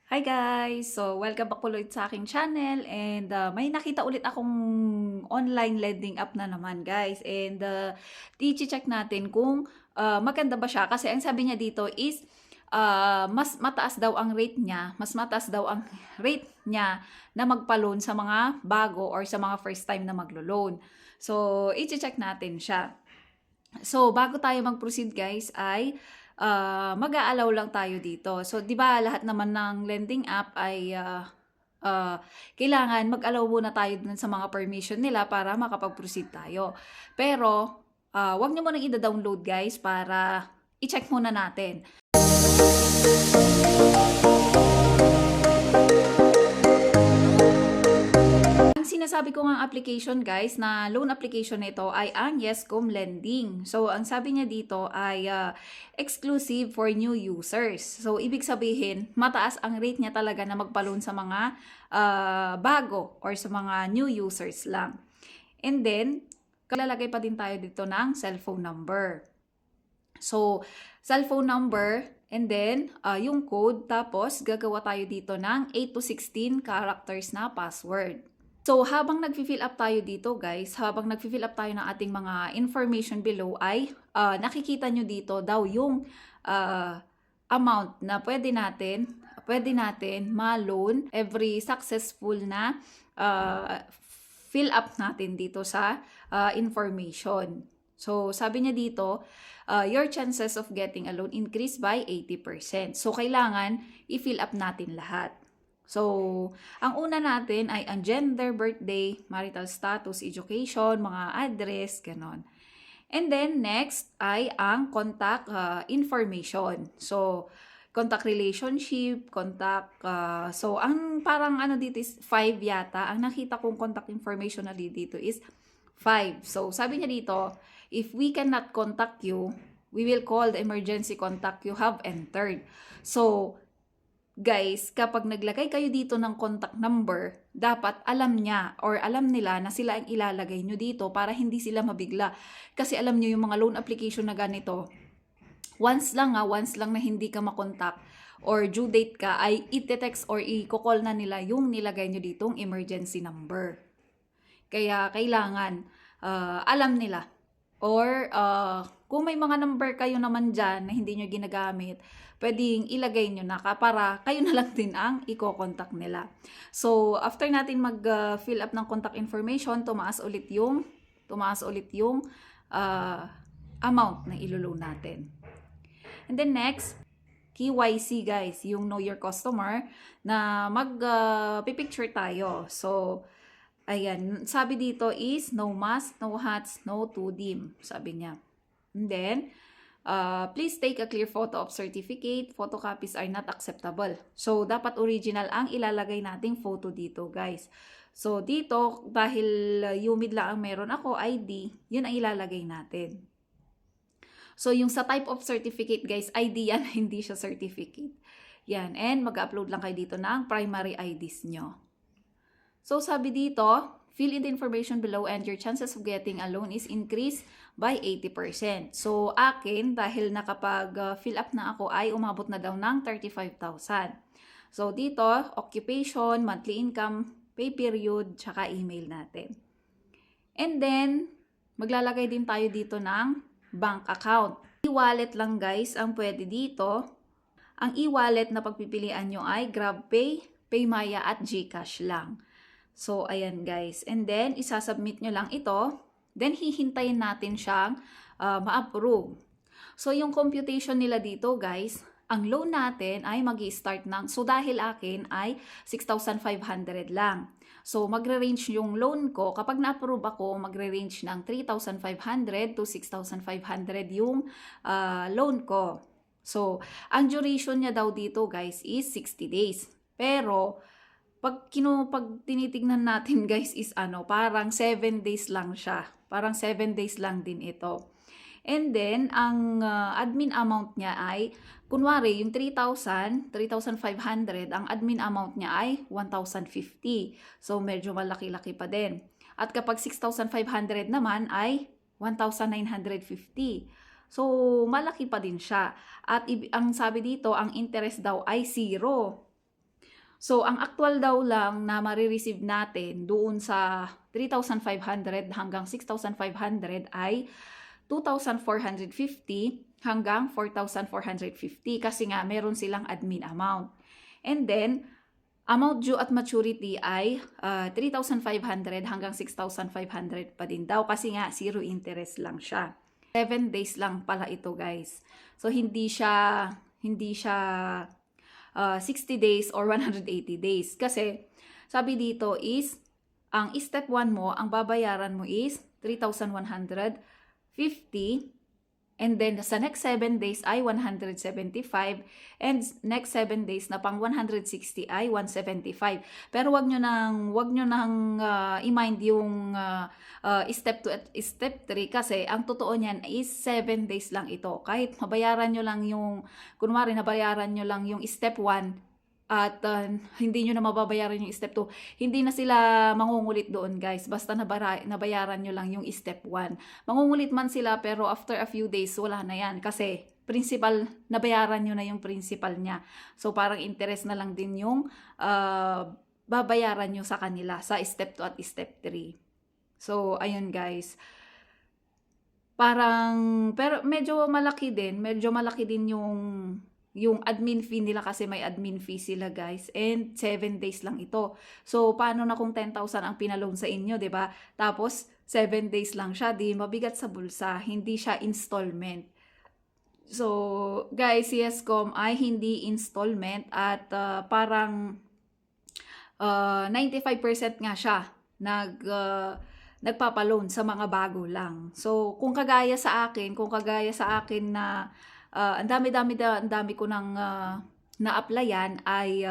Hi guys! So, welcome back ulit sa aking channel and may nakita ulit akong online lending app na naman guys and i-check natin kung maganda ba siya kasi ang sabi niya dito is mas mataas daw ang rate niya, na magpa-loan sa mga bago or sa mga first time na maglo-loan. So, i-check natin siya. So, bago tayo mag-proceed guys ay mag-a-allow lang tayo dito. So, 'di ba lahat naman ng lending app ay kailangan mag-allow muna tayo dun sa mga permission nila para makapag-proceed tayo. Pero, wag niyo munang i-download guys para i-check muna natin. Ang sinasabi ko ngang application guys na loan application nito ay ang Yescom Lending. So, ang sabi niya dito ay exclusive for new users. So, ibig sabihin, mataas ang rate niya talaga na magpa-loan sa mga bago or sa mga new users lang. And then, kalalagay pa din tayo dito ng cellphone number. So, cellphone number and then yung code, tapos gagawa tayo dito ng 8 to 16 characters na password. So, habang nag-fill up tayo dito guys, habang nag-fill up tayo ng ating mga information below ay nakikita nyo dito daw yung amount na pwede natin ma-loan every successful na fill up natin dito sa information. So, sabi niya dito, your chances of getting a loan increase by 80%. So, kailangan i-fill up natin lahat. So, ang una natin ay ang gender, birthday, marital status, education, mga address, ganon. And then, next ay ang contact information. So, contact relationship, so, ang parang ano dito is 5 yata. Ang nakita kong contact information na dito is 5. So, sabi niya dito, if we cannot contact you, we will call the emergency contact you have entered. So, guys, kapag naglagay kayo dito ng contact number, dapat alam niya or alam nila na sila ang ilalagay nyo dito para hindi sila mabigla. Kasi alam nyo yung mga loan application na ganito, once lang na hindi ka makontak or due date ka, ay i-text or i-call na nila yung nilagay nyo ditong emergency number. Kaya kailangan alam nila. Or kung may mga number kayo naman dyan na hindi nyo ginagamit, pwedeng ilagay nyo na para kayo na lang din ang i-contact nila. So, after natin mag-fill up ng contact information, tumaas ulit yung amount na iloloan natin. And then next, KYC guys, yung know your customer na mag-picture tayo. So, ayan, sabi dito is no mask, no hats, no too dim, sabi niya. And then, please take a clear photo of certificate. Photocopies are not acceptable. So, dapat original ang ilalagay nating photo dito, guys. So, dito, dahil humid lang ang meron ako, ID, yun ang ilalagay natin. So, yung sa type of certificate, guys, ID yan, hindi siya certificate. Yan, and mag-upload lang kayo dito ng primary IDs nyo. So, sabi dito, fill in the information below and your chances of getting a loan is increased by 80%. So, akin, dahil nakapag-fill up na ako, ay umabot na daw ng 35,000. So, dito, occupation, monthly income, pay period, tsaka email natin. And then, maglalagay din tayo dito ng bank account. E-wallet lang guys ang pwede dito. Ang e-wallet na pagpipilian nyo ay GrabPay, PayMaya at GCash lang. So, ayan guys. And then, isasubmit nyo lang ito. Then, hihintayin natin siyang ma-approve. So, yung computation nila dito guys, ang loan natin ay mag-i-start ng, so dahil akin ay 6,500 lang. So, magre-range yung loan ko. Kapag na-approve ako, magre-range ng 3,500 to 6,500 yung loan ko. So, ang duration niya daw dito guys is 60 days. Pero, pag tinitignan natin guys is parang 7 days lang siya. Parang 7 days lang din ito. And then, ang admin amount niya ay, kunwari, yung 3,500, ang admin amount niya ay 1,050. So, medyo malaki-laki pa din. At kapag 6,500 naman ay 1,950. So, malaki pa din siya. At ang sabi dito, ang interest daw ay 0. So, ang actual daw lang na marireceive natin doon sa 3,500 hanggang 6,500 ay 2,450 hanggang 4,450 kasi nga meron silang admin amount. And then, amount due at maturity ay 3,500 hanggang 6,500 pa din daw kasi nga zero interest lang siya. 7 days lang pala ito, guys. So, hindi siya 60 days or 180 days. Kasi, sabi dito is, ang step 1 mo, ang babayaran mo is 3,150. And then, sa next 7 days ay 175. And next 7 days na pang 160 ay 175. Pero wag nyo nang i-mind yung step 2 at step 3 kasi ang totoo niyan is 7 days lang ito. Kahit mabayaran nyo lang yung, kunwari nabayaran nyo lang yung step 1, at hindi nyo na mababayaran yung step 2, hindi na sila mangungulit doon, guys. Basta nabayaran nyo lang yung step 1. Mangungulit man sila pero after a few days, wala na yan. Kasi principal, nabayaran nyo na yung principal niya. So parang interest na lang din yung babayaran nyo sa kanila sa step 2 at step 3. So ayun, guys. Pero medyo malaki din yung admin fee nila kasi may admin fee sila, guys, and 7 days lang ito. So paano na kung 10,000 ang pinaloan sa inyo, 'di ba? Tapos 7 days lang siya, di mabigat sa bulsa, hindi siya installment. So guys, Yescom ay hindi installment at parang 95% nga siya nagpapaloan sa mga bago lang. So kung kagaya sa akin na ang dami ko nang na-applyan ay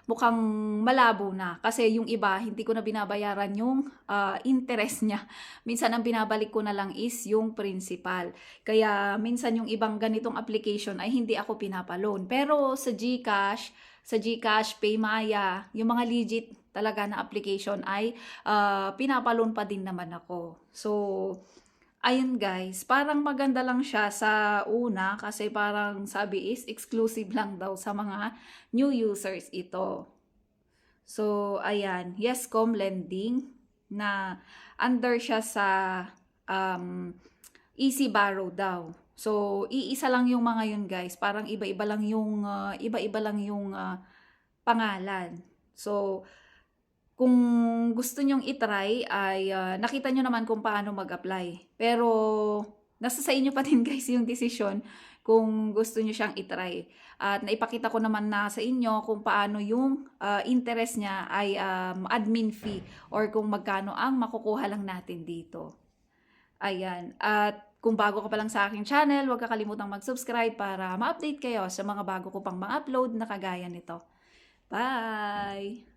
mukhang malabo na. Kasi yung iba, hindi ko na binabayaran yung interest niya. Minsan ang binabalik ko na lang is yung principal. Kaya minsan yung ibang ganitong application ay hindi ako pinapaloan. Pero sa GCash, Paymaya, yung mga legit talaga na application ay pinapaloan pa din naman ako. So, ayun, guys, parang maganda lang siya sa una kasi parang sabi is exclusive lang daw sa mga new users ito. So, ayan, Yescom Lending na under siya sa Easy Borrow daw. So, iisa lang yung mga yun, guys. Parang iba-iba lang yung pangalan. So, kung gusto nyong itry ay nakita nyo naman kung paano mag-apply. Pero nasa sa inyo pa din, guys, yung desisyon kung gusto nyo siyang itry. At naipakita ko naman na sa inyo kung paano yung interest niya ay admin fee or kung magkano ang makukuha lang natin dito. Ayan. At kung bago ka pa lang sa aking channel, huwag kakalimutang mag-subscribe para ma-update kayo sa mga bago ko pang ma-upload na kagaya nito. Bye!